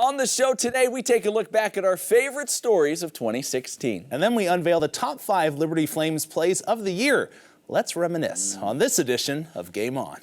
On the show today, we take a look back at our favorite stories of 2016. And then we unveil the top 5 Liberty Flames plays of the year. Let's reminisce on this edition of Game On.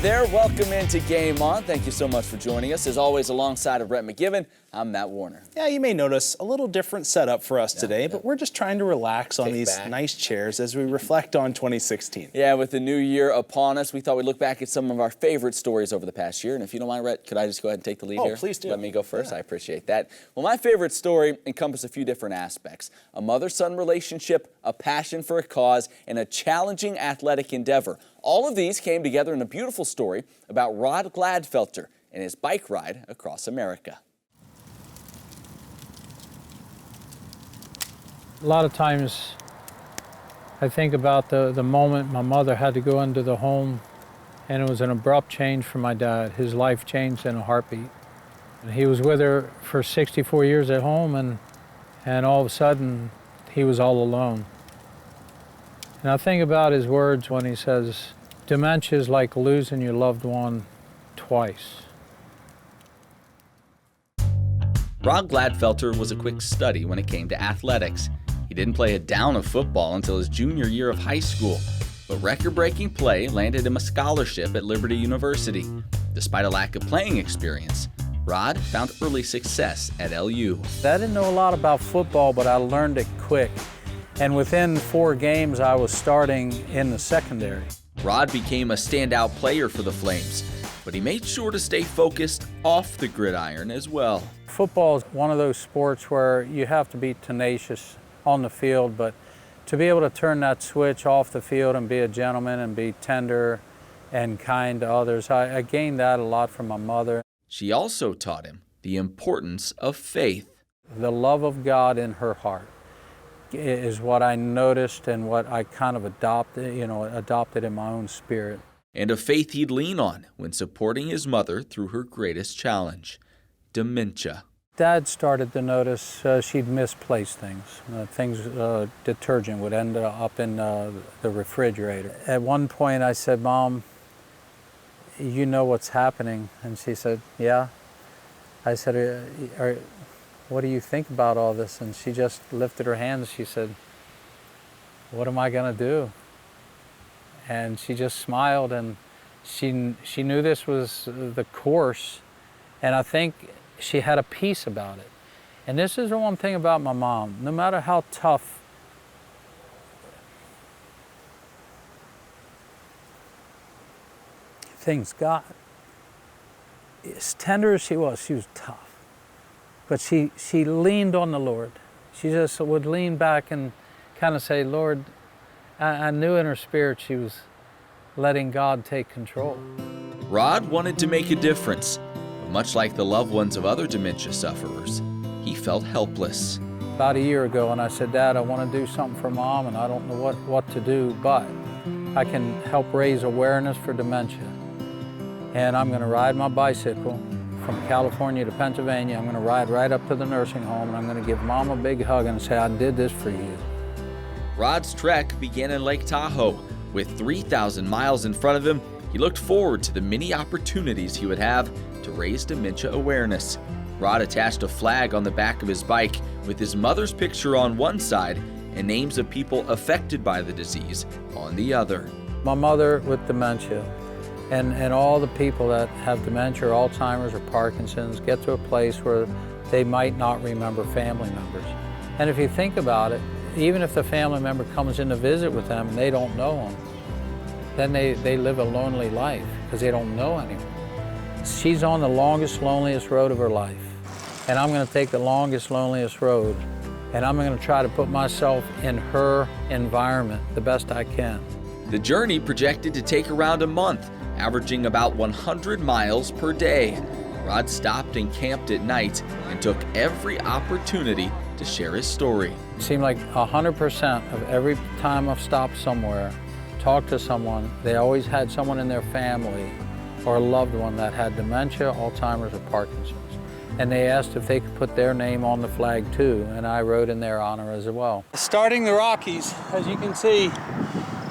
There, welcome into Game On. Thank you so much for joining us. As always, alongside of Rhett McGibbon, I'm Matt Warner. Yeah, you may notice a little different setup for us today, but we're just trying to relax on these nice chairs as we reflect on 2016. Yeah, with the new year upon us, we thought we'd look back at some of our favorite stories over the past year. And if you don't mind, Rhett, could I just go ahead and take the lead here? Oh, please do. Let me go first. I appreciate that. Well, my favorite story encompassed a few different aspects: a mother-son relationship, a passion for a cause, and a challenging athletic endeavor. All of these came together in a beautiful story about Rod Gladfelter and his bike ride across America. A lot of times I think about the moment my mother had to go into the home, and it was an abrupt change for my dad. His life changed in a heartbeat. And he was with her for 64 years at home, and all of a sudden he was all alone. And I think about his words when he says, "Dementia is like losing your loved one twice." Rod Gladfelter was a quick study when it came to athletics. He didn't play a down of football until his junior year of high school, but record-breaking play landed him a scholarship at Liberty University. Despite a lack of playing experience, Rod found early success at LU. I didn't know a lot about football, but I learned it quick. And within 4 games, I was starting in the secondary. Rod became a standout player for the Flames, but he made sure to stay focused off the gridiron as well. Football is one of those sports where you have to be tenacious on the field, but to be able to turn that switch off the field and be a gentleman and be tender and kind to others, I gained that a lot from my mother. She also taught him the importance of faith. The love of God in her heart is what I noticed and what I kind of adopted in my own spirit. And a faith he'd lean on when supporting his mother through her greatest challenge, dementia. Dad started to notice she'd misplace things. Detergent would end up in the refrigerator. At one point I said, "Mom, you know what's happening?" And she said, "Yeah." I said, "What do you think about all this?" And she just lifted her hands. She said, "What am I going to do?" And she just smiled, and she knew this was the course, and I think she had a peace about it. And this is the one thing about my mom: no matter how tough things got, as tender as she was tough. But she leaned on the Lord. She just would lean back and kind of say, "Lord," I knew in her spirit she was letting God take control. Rod wanted to make a difference, but much like the loved ones of other dementia sufferers, he felt helpless. About a year ago, and I said, "Dad, I want to do something for Mom, and I don't know what to do, but I can help raise awareness for dementia. And I'm going to ride my bicycle from California to Pennsylvania. I'm going to ride right up to the nursing home, and I'm going to give Mom a big hug and say, I did this for you." Rod's trek began in Lake Tahoe. With 3,000 miles in front of him, he looked forward to the many opportunities he would have to raise dementia awareness. Rod attached a flag on the back of his bike with his mother's picture on one side and names of people affected by the disease on the other. My mother with dementia, and all the people that have dementia or Alzheimer's or Parkinson's get to a place where they might not remember family members. And if you think about it, even if the family member comes in to visit with them and they don't know them, then they live a lonely life because they don't know anyone. She's on the longest, loneliest road of her life. And I'm going to take the longest, loneliest road, and I'm going to try to put myself in her environment the best I can. The journey projected to take around a month, averaging about 100 miles per day. Rod stopped and camped at night and took every opportunity to share his story. It seemed like 100% of every time I've stopped somewhere, talked to someone, they always had someone in their family or a loved one that had dementia, Alzheimer's, or Parkinson's. and they asked if they could put their name on the flag too, and I wrote in their honor as well. Starting the Rockies, as you can see,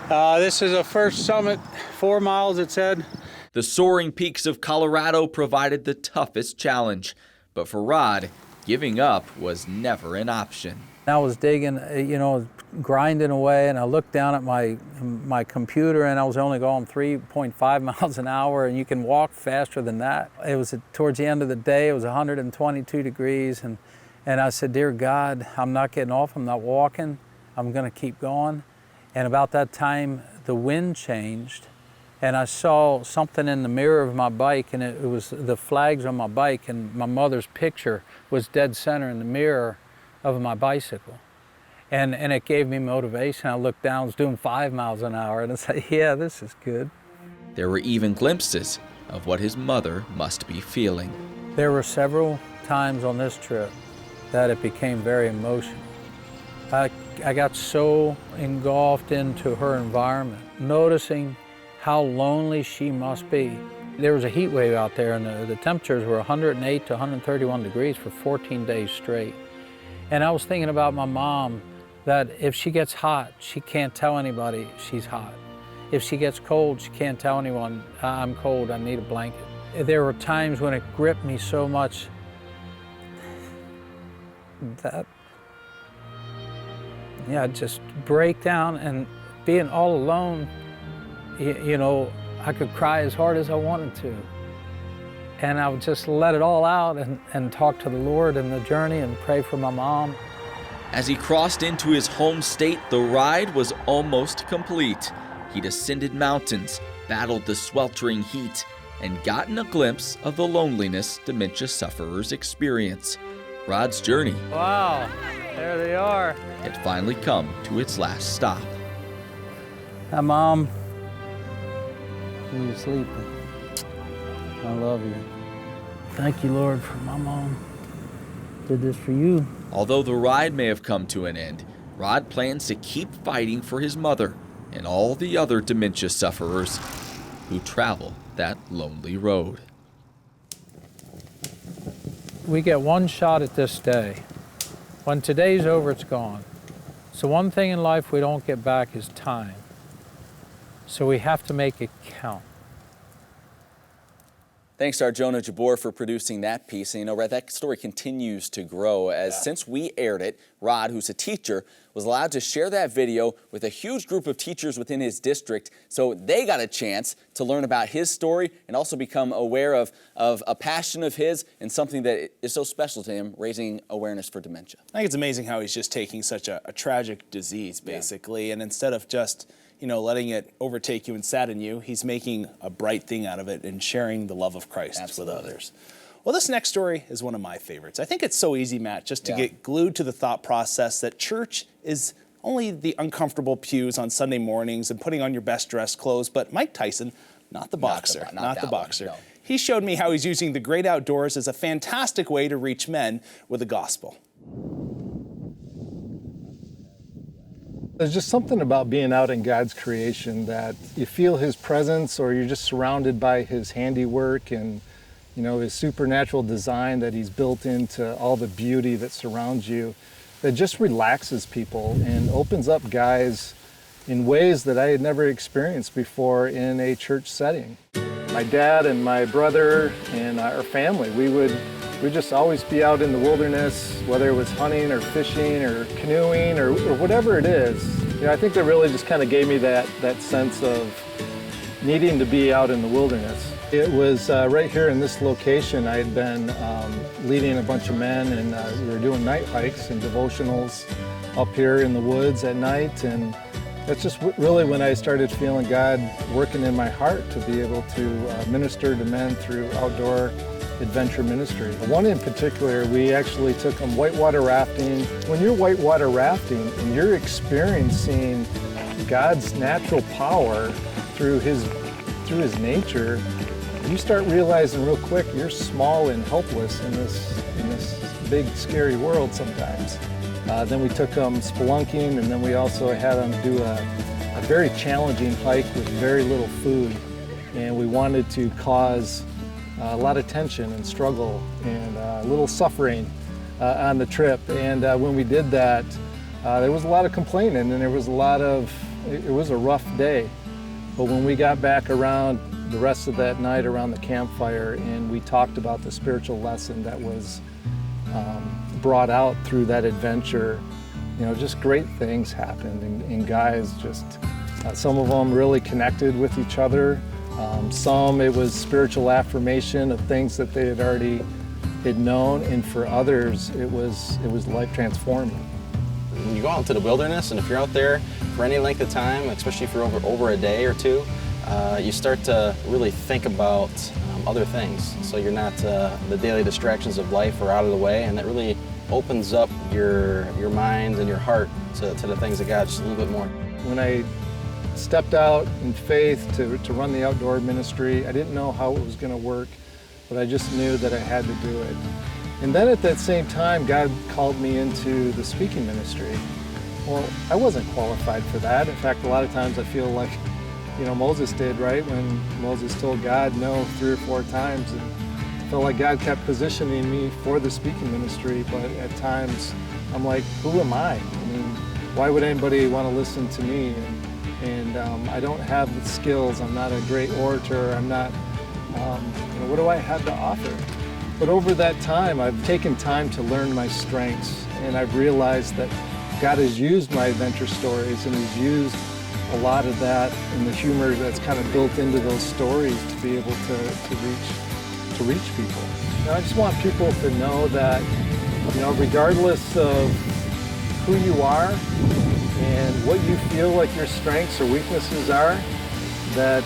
this is a first summit, 4 miles it said. The soaring peaks of Colorado provided the toughest challenge, but for Rod, giving up was never an option. I was digging, grinding away, and I looked down at my computer, and I was only going 3.5 miles an hour, and you can walk faster than that. It was towards the end of the day, it was 122 degrees, and I said, "Dear God, I'm not getting off, I'm not walking, I'm gonna keep going." And about that time, the wind changed, and I saw something in the mirror of my bike, and it was the flags on my bike, and my mother's picture was dead center in the mirror of my bicycle. And it gave me motivation. I looked down, I was doing 5 miles an hour, and I said, yeah, this is good. There were even glimpses of what his mother must be feeling. There were several times on this trip that it became very emotional. I got so engulfed into her environment, noticing how lonely she must be. There was a heat wave out there, and the temperatures were 108 to 131 degrees for 14 days straight. And I was thinking about my mom, that if she gets hot, she can't tell anybody she's hot. If she gets cold, she can't tell anyone, I'm cold, I need a blanket. There were times when it gripped me so much that, I'd just break down, and being all alone, I could cry as hard as I wanted to. And I would just let it all out and talk to the Lord in the journey and pray for my mom. As he crossed into his home state, the ride was almost complete. He descended mountains, battled the sweltering heat, and gotten a glimpse of the loneliness dementia sufferers experience. Rod's journey, Wow, there they are. had finally come to its last stop. Hi, Mom. You're sleeping. I love you. Thank you, Lord, for my mom. Did this for you. Although the ride may have come to an end, Rod plans to keep fighting for his mother and all the other dementia sufferers who travel that lonely road. We get one shot at this day. When today's over, it's gone. So one thing in life we don't get back is time. So we have to make it count. Thanks to our Jonah Jabor for producing that piece. And Rod, that story continues to grow as since we aired it, Rod, who's a teacher, was allowed to share that video with a huge group of teachers within his district. So they got a chance to learn about his story and also become aware of a passion of his and something that is so special to him, raising awareness for dementia. I think it's amazing how he's just taking such a tragic disease, basically, and instead of just letting it overtake you and sadden you, he's making a bright thing out of it and sharing the love of Christ with others. Well, this next story is one of my favorites. I think it's so easy, Matt, just to get glued to the thought process that church is only the uncomfortable pews on Sunday mornings and putting on your best dressed clothes, but Mike Tyson, not the boxer, not the boxer. No. He showed me how he's using the great outdoors as a fantastic way to reach men with the gospel. There's just something about being out in God's creation that you feel His presence, or you're just surrounded by His handiwork and His supernatural design that He's built into all the beauty that surrounds you, that just relaxes people and opens up guys in ways that I had never experienced before in a church setting. My dad and my brother and our family, we'd just always be out in the wilderness, whether it was hunting or fishing or canoeing or whatever it is. I think that really just kind of gave me that sense of needing to be out in the wilderness. It was right here in this location. I had been leading a bunch of men, and we were doing night hikes and devotionals up here in the woods at night, and that's just really when I started feeling God working in my heart to be able to minister to men through outdoor adventure ministry. One in particular, we actually took them whitewater rafting. When you're whitewater rafting and you're experiencing God's natural power through his nature, you start realizing real quick you're small and helpless in this big scary world sometimes. Then we took them spelunking, and then we also had them do a very challenging hike with very little food, and we wanted to cause a lot of tension and struggle and a little suffering on the trip. And when we did that, there was a lot of complaining and there was it was a rough day. But when we got back around the rest of that night around the campfire and we talked about the spiritual lesson that was brought out through that adventure, just great things happened. And guys just, some of them really connected with each other. Some, it was spiritual affirmation of things that they had already known, and for others, it was life transforming. When you go out into the wilderness, and if you're out there for any length of time, especially for over a day or two, you start to really think about other things. So you're not, the daily distractions of life are out of the way, and that really opens up your mind and your heart to the things of God just a little bit more. When I stepped out in faith to run the outdoor ministry, I didn't know how it was going to work, but I just knew that I had to do it. And then at that same time, God called me into the speaking ministry. Well, I wasn't qualified for that. In fact, a lot of times I feel like, Moses did, right? When Moses told God no 3 or 4 times, and I felt like God kept positioning me for the speaking ministry, but at times I'm like, who am I? I mean, why would anybody want to listen to me? And I don't have the skills. I'm not a great orator. I'm not, what do I have to offer? But over that time, I've taken time to learn my strengths, and I've realized that God has used my adventure stories, and He's used a lot of that and the humor that's kind of built into those stories to be able to reach people. I just want people to know that, regardless of who you are and what you feel like your strengths or weaknesses are, that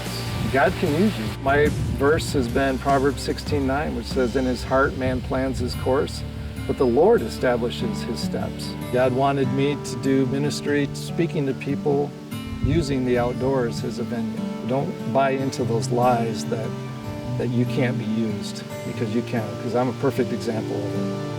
God can use you. My verse has been Proverbs 16:9, which says, "In his heart man plans his course, but the Lord establishes his steps." God wanted me to do ministry, speaking to people, using the outdoors as a venue. Don't buy into those lies that you can't be used, because you can, because I'm a perfect example of it.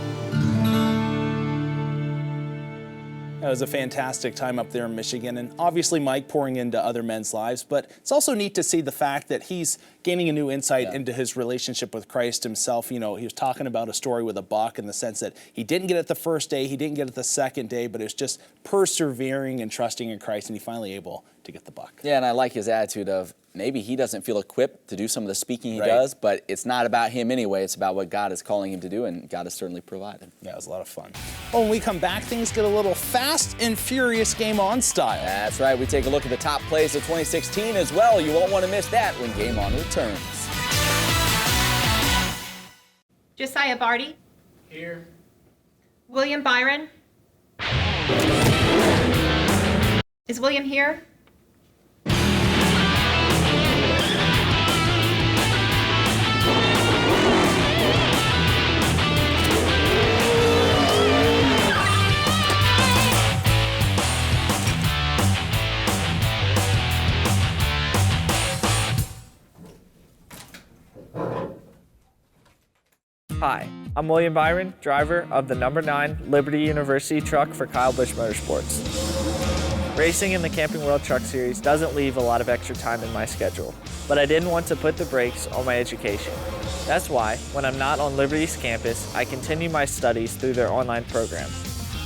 It was a fantastic time up there in Michigan, and obviously Mike pouring into other men's lives, but it's also neat to see the fact that he's gaining a new insight into his relationship with Christ himself. He was talking about a story with a buck in the sense that he didn't get it the first day, he didn't get it the second day, but it was just persevering and trusting in Christ, and he finally able to get the buck. Yeah, and I like his attitude of maybe he doesn't feel equipped to do some of the speaking he does, but it's not about him anyway. It's about what God is calling him to do, and God has certainly provided. Yeah, it was a lot of fun. Well, when we come back, things get a little fast and furious Game On style. That's right. We take a look at the top plays of 2016 as well. You won't want to miss that when Game On returns. Josiah Barty. Here. William Byron. Is William here? Hi, I'm William Byron, driver of the number 9 Liberty University truck for Kyle Busch Motorsports. Racing in the Camping World Truck Series doesn't leave a lot of extra time in my schedule, but I didn't want to put the brakes on my education. That's why, when I'm not on Liberty's campus, I continue my studies through their online program.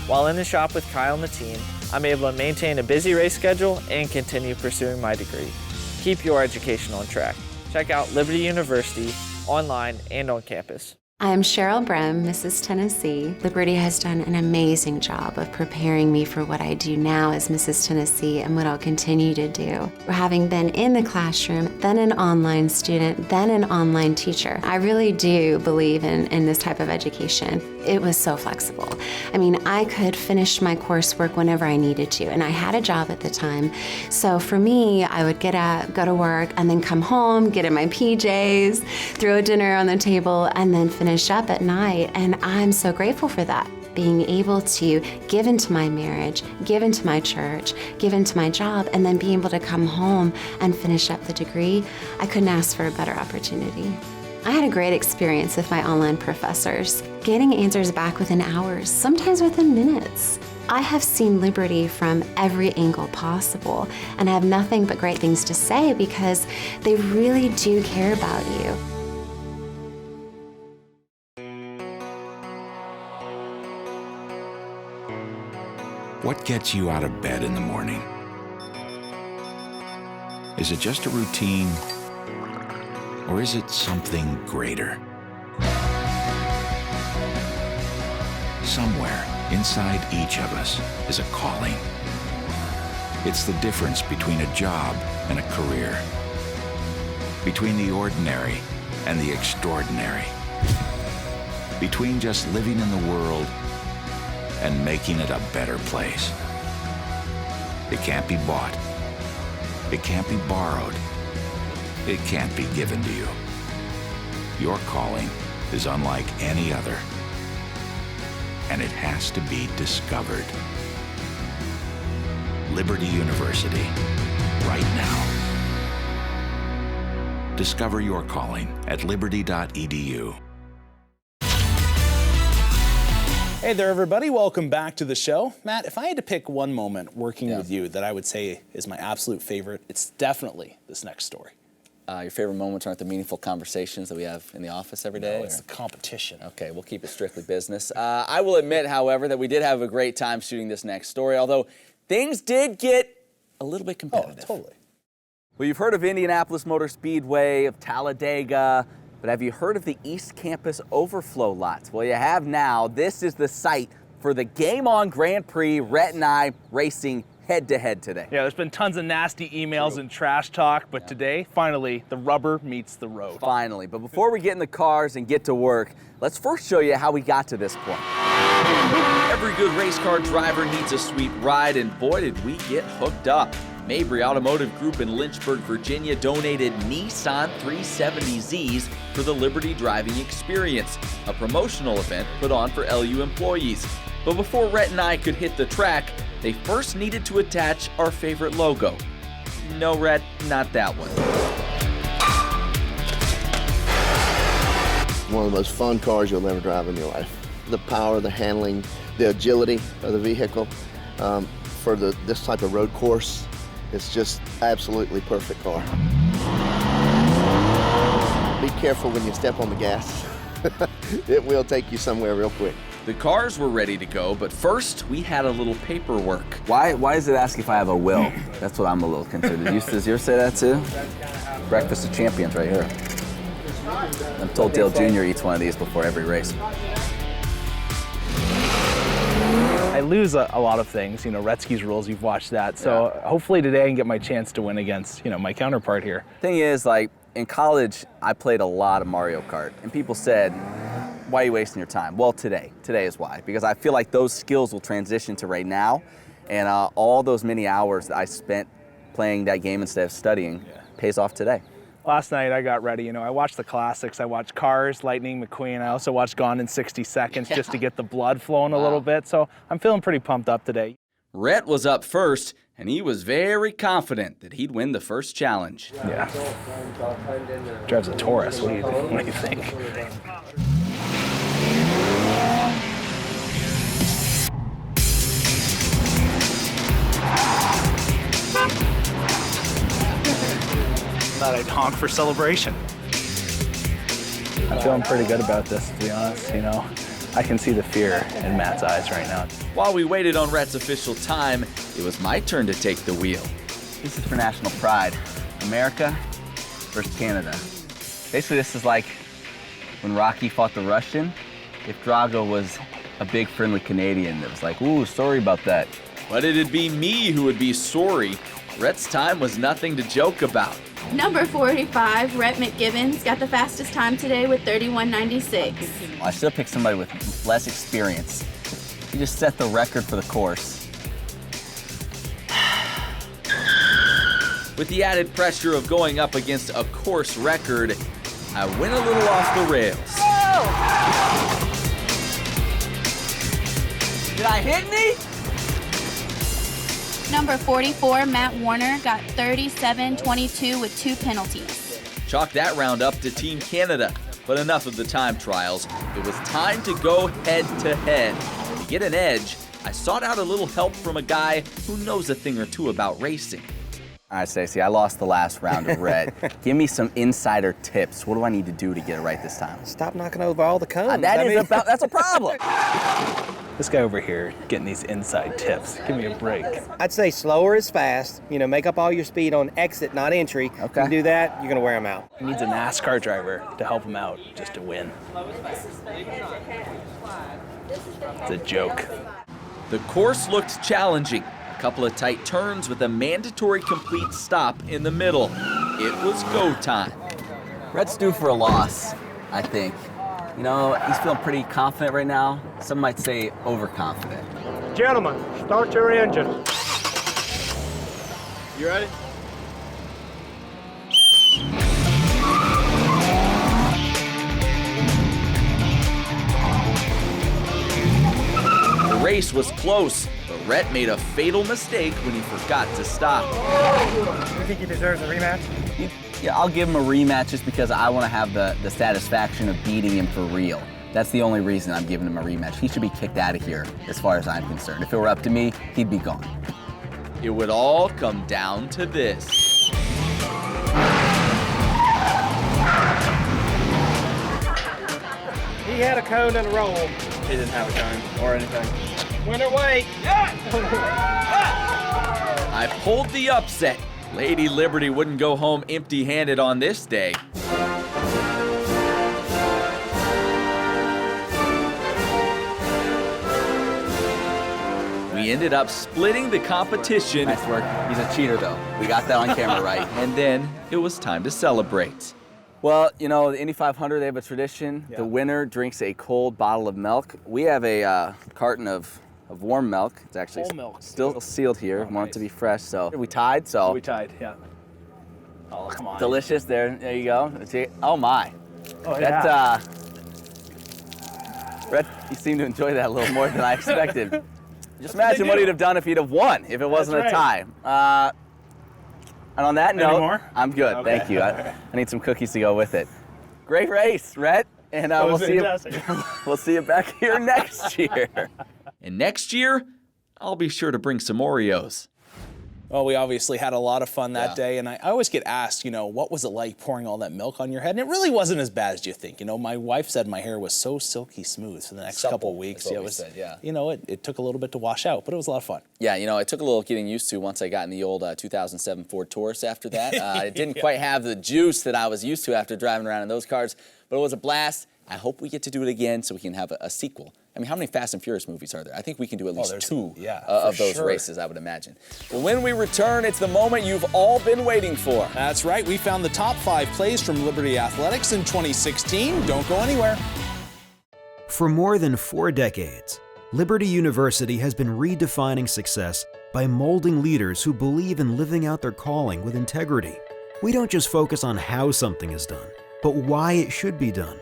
While in the shop with Kyle and the team, I'm able to maintain a busy race schedule and continue pursuing my degree. Keep your education on track. Check out Liberty University online and on campus. I am Cheryl Brem, Mrs. Tennessee. Liberty has done an amazing job of preparing me for what I do now as Mrs. Tennessee and what I'll continue to do. Having been in the classroom, then an online student, then an online teacher, I really do believe in this type of education. It was so flexible. I mean, I could finish my coursework whenever I needed to, and I had a job at the time. So for me, I would go to work and then come home, get in my PJs, throw dinner on the table, and then finish up at night, and I'm so grateful for that. Being able to give into my marriage, give into my church, give into my job, and then being able to come home and finish up the degree, I couldn't ask for a better opportunity. I had a great experience with my online professors, getting answers back within hours, sometimes within minutes. I have seen Liberty from every angle possible, and I have nothing but great things to say because they really do care about you. What gets you out of bed in the morning? Is it just a routine, or is it something greater? Somewhere inside each of us is a calling. It's the difference between a job and a career, between the ordinary and the extraordinary, between just living in the world and making it a better place. It can't be bought. It can't be borrowed. It can't be given to you. Your calling is unlike any other, and it has to be discovered. Liberty University, right now. Discover your calling at liberty.edu. Hey there, everybody. Welcome back to the show. Matt, if I had to pick one moment working with you that I would say is my absolute favorite, it's definitely this next story. Your favorite moments aren't the meaningful conversations that we have in the office every day? No, it's the competition. Okay, we'll keep it strictly business. I will admit, however, that we did have a great time shooting this next story, although things did get a little bit competitive. Oh, totally. Well, you've heard of Indianapolis Motor Speedway, of Talladega, but have you heard of the East Campus overflow lots? Well, you have now. This is the site for the Game On Grand Prix. Rhett and I racing head-to-head today. Yeah, there's been tons of nasty emails and trash talk, but today, finally, the rubber meets the road. Finally, but before we get in the cars and get to work, let's first show you how we got to this point. Every good race car driver needs a sweet ride, and boy did we get hooked up. Mabry Automotive Group in Lynchburg, Virginia donated Nissan 370Zs for the Liberty driving experience, a promotional event put on for LU employees. But before Rhett and I could hit the track, they first needed to attach our favorite logo. No, Rhett, not that one. One of the most fun cars you'll ever drive in your life. The power, the handling, the agility of the vehicle for this type of road course, it's just absolutely perfect car. Be careful when you step on the gas. It will take you somewhere real quick. The cars were ready to go, but first we had a little paperwork. Why does it ask if I have a will? That's what I'm a little concerned. Does yours say that too? Breakfast of Champions right here. I'm told Dale Jr. eats one of these before every race. I lose a lot of things, Retsky's Rules, you've watched that. So hopefully today I can get my chance to win against, my counterpart here. Thing is, in college, I played a lot of Mario Kart, and people said, why are you wasting your time? Well, today is why, because I feel like those skills will transition to right now, and all those many hours that I spent playing that game instead of studying pays off today. Last night I got ready, I watched the classics. I watched Cars, Lightning McQueen. I also watched Gone in 60 Seconds just to get the blood flowing a little bit. So I'm feeling pretty pumped up today. Rhett was up first, and he was very confident that he'd win the first challenge. Yeah. Drives a Taurus. What do you think? Thought I'd honk for celebration. I'm feeling pretty good about this, to be honest. I can see the fear in Matt's eyes right now. While we waited on Rhett's official time, it was my turn to take the wheel. This is for national pride. America versus Canada. Basically, this is like when Rocky fought the Russian. If Drago was a big friendly Canadian that was like, ooh, sorry about that. But it'd be me who would be sorry. Rhett's time was nothing to joke about. Number 45, Rhett McGibbons, got the fastest time today with 31:96. I should have picked somebody with less experience. He just set the record for the course. With the added pressure of going up against a course record, I went a little off the rails. Oh! Did I hit me? Number 44, Matt Warner, got 37:22 with 2 penalties. Chalk that round up to Team Canada, but enough of the time trials. It was time to go head-to-head. To get an edge, I sought out a little help from a guy who knows a thing or two about racing. All right, Stacey, I lost the last round of Red. Give me some insider tips. What do I need to do to get it right this time? Stop knocking over all the cones. That's a problem. This guy over here getting these inside tips. Give me a break. I'd say slower is fast. You know, make up all your speed on exit, not entry. Okay. You do that, you're going to wear them out. He needs a NASCAR driver to help him out just to win. It's a joke. The course looked challenging. A couple of tight turns with a mandatory complete stop in the middle. It was go time. Rhett's due for a loss, I think. You know, he's feeling pretty confident right now. Some might say overconfident. Gentlemen, start your engine. You ready? The race was close, but Rhett made a fatal mistake when he forgot to stop. You think he deserves a rematch? Yeah, I'll give him a rematch just because I want to have the satisfaction of beating him for real. That's the only reason I'm giving him a rematch. He should be kicked out of here, as far as I'm concerned. If it were up to me, he'd be gone. It would all come down to this. He had a cone and a roll. He didn't have a cone or anything. Winner weight. I pulled the upset. Lady Liberty wouldn't go home empty-handed on this day. We ended up splitting the competition. Nice work. He's a cheater, though. We got that on camera right. And then it was time to celebrate. Well, you know, the Indy 500, they have a tradition. Yeah. The winner drinks a cold bottle of milk. We have a carton of warm milk. It's actually still sealed here. Oh, Want it to be fresh, so we tied. So we tied, yeah. Oh, come on. Delicious. There you go. Oh my. Oh yeah. Rhett, you seem to enjoy that a little more than I expected. Just imagine what he'd have done if he'd have won, if it wasn't a tie. And on that note, I'm good. Okay. Thank you. I need some cookies to go with it. Great race, Rhett, and we'll see you back here next year. And next year, I'll be sure to bring some Oreos. Well, we obviously had a lot of fun that day, and I always get asked, you know, what was it like pouring all that milk on your head? And it really wasn't as bad as you think. You know, my wife said my hair was so silky smooth for the next couple of weeks. Yeah, it was, you know, it took a little bit to wash out, but it was a lot of fun. Yeah, you know, it took a little getting used to once I got in the old 2007 Ford Taurus after that. It didn't quite have the juice that I was used to after driving around in those cars, but it was a blast. I hope we get to do it again so we can have a sequel. I mean, how many Fast and Furious movies are there? I think we can do at least two of those races, I would imagine. Well, when we return, it's the moment you've all been waiting for. That's right. We found the top 5 plays from Liberty Athletics in 2016. Don't go anywhere. For more than 4 decades, Liberty University has been redefining success by molding leaders who believe in living out their calling with integrity. We don't just focus on how something is done, but why it should be done.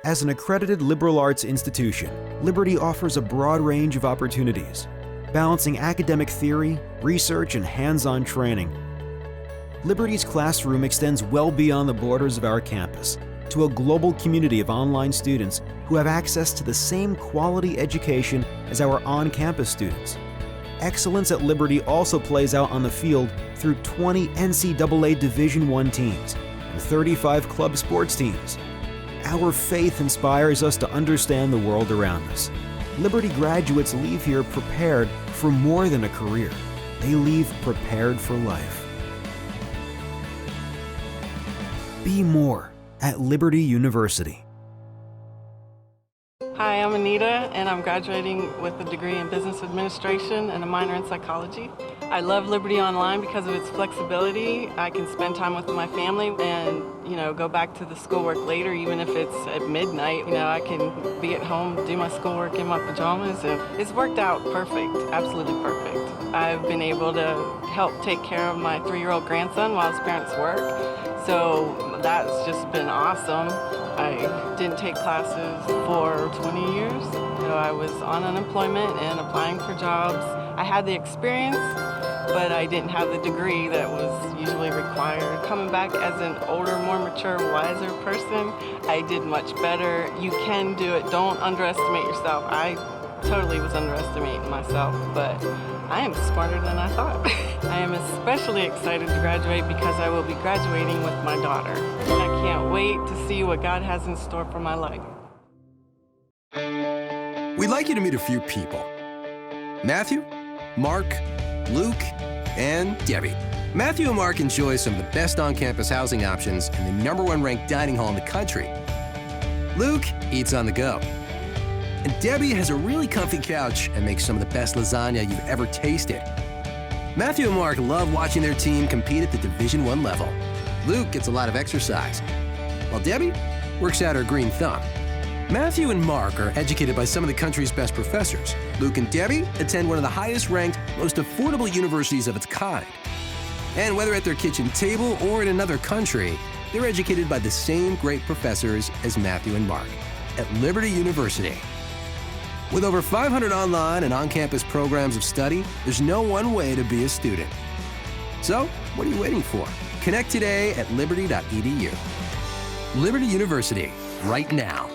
As an accredited liberal arts institution, Liberty offers a broad range of opportunities, balancing academic theory, research, and hands-on training. Liberty's classroom extends well beyond the borders of our campus to a global community of online students who have access to the same quality education as our on-campus students. Excellence at Liberty also plays out on the field through 20 NCAA Division I teams and 35 club sports teams. Our faith inspires us to understand the world around us. Liberty graduates leave here prepared for more than a career. They leave prepared for life. Be more at Liberty University. Hi, I'm Anita, and I'm graduating with a degree in business administration and a minor in psychology. I love Liberty Online because of its flexibility. I can spend time with my family and, you know, go back to the schoolwork later, even if it's at midnight. You know, I can be at home, do my schoolwork in my pajamas, and it's worked out perfect, absolutely perfect. I've been able to help take care of my 3-year-old grandson while his parents work, so that's just been awesome. I didn't take classes for 20 years. You know, I was on unemployment and applying for jobs. I had the experience, but I didn't have the degree that was usually required. Coming back as an older, more mature, wiser person, I did much better. You can do it. Don't underestimate yourself. I totally was underestimating myself, but I am smarter than I thought. I am especially excited to graduate because I will be graduating with my daughter. I can't wait to see what God has in store for my life. We'd like you to meet a few people. Matthew, Mark, Luke, and Debbie. Matthew and Mark enjoy some of the best on-campus housing options and the #1 ranked dining hall in the country. Luke eats on the go. And Debbie has a really comfy couch and makes some of the best lasagna you've ever tasted. Matthew and Mark love watching their team compete at the Division I level. Luke gets a lot of exercise, while Debbie works out her green thumb. Matthew and Mark are educated by some of the country's best professors. Luke and Debbie attend one of the highest-ranked, most affordable universities of its kind. And whether at their kitchen table or in another country, they're educated by the same great professors as Matthew and Mark at Liberty University. With over 500 online and on-campus programs of study, there's no one way to be a student. So, what are you waiting for? Connect today at liberty.edu. Liberty University, right now.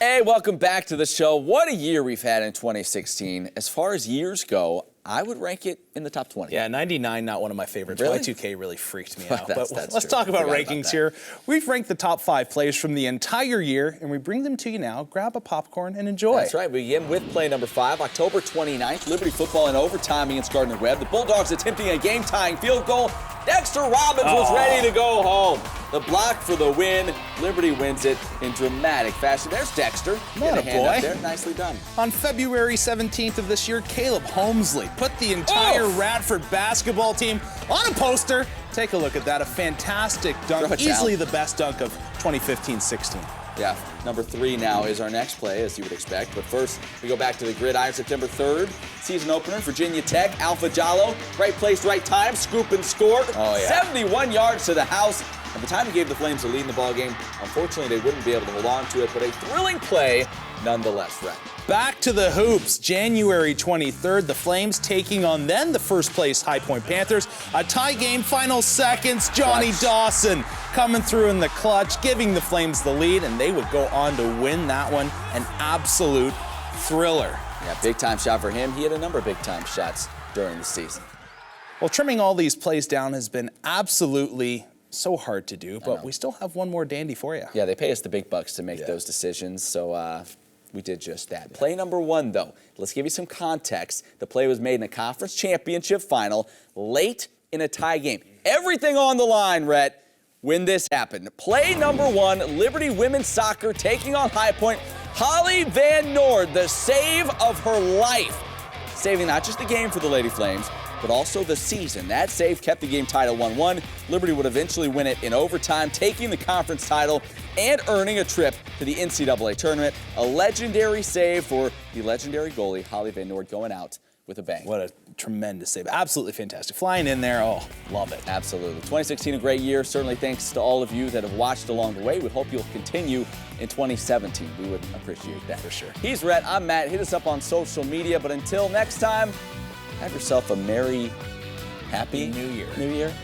Hey, welcome back to the show. What a year we've had in 2016. As far as years go, I would rank it in the top 20. Yeah, 99, not one of my favorites. Really? Y2K really freaked me out. But That's let's true. talk about Forgot rankings about here. We've ranked the top 5 plays from the entire year, and we bring them to you now. Grab a popcorn and enjoy. That's right. We begin with play number 5, October 29th. Liberty football in overtime against Gardner-Webb. The Bulldogs attempting a game-tying field goal. Dexter Robbins was ready to go home. The block for the win. Liberty wins it in dramatic fashion. There's Dexter. Not a boy. Up there. Nicely done. On February 17th of this year, Caleb Holmesley put the entire Radford basketball team on a poster. Take a look at that. A fantastic dunk. Easily the best dunk of 2015-16. Yeah, number 3 now is our next play, as you would expect. But first, we go back to the gridiron, September 3rd. Season opener, Virginia Tech, Alpha Jallo. Right place, right time, scoop and score. 71 yards to the house. At the time he gave the Flames the lead in the ballgame, unfortunately, they wouldn't be able to hold on to it, but a thrilling play nonetheless, Rhett. Back to the hoops, January 23rd, the Flames taking on then the first place High Point Panthers. A tie game, final seconds, Johnny Dawson coming through in the clutch, giving the Flames the lead, and they would go on to win that one. An absolute thriller. Yeah, big time shot for him. He had a number of big time shots during the season. Well, trimming all these plays down has been absolutely so hard to do, but we still have one more dandy for you. Yeah, they pay us the big bucks to make those decisions, so we did just that. Play number 1, though. Let's give you some context. The play was made in a conference championship final, late in a tie game. Everything on the line, Rhett, when this happened. Play number 1, Liberty women's soccer taking on High Point. Holly Van Noord, the save of her life. Saving not just the game for the Lady Flames, but also the season. That save kept the game tied at 1-1. Liberty would eventually win it in overtime, taking the conference title and earning a trip to the NCAA tournament. A legendary save for the legendary goalie, Holly Van Noord, going out with a bang. What a tremendous save. Absolutely fantastic. Flying in there, oh, love it. Absolutely. 2016, a great year. Certainly thanks to all of you that have watched along the way. We hope you'll continue in 2017. We would appreciate that. For sure. He's Rhett, I'm Matt. Hit us up on social media. But until next time, have yourself a merry, happy New Year.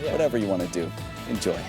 Yeah. Whatever you want to do. Enjoy.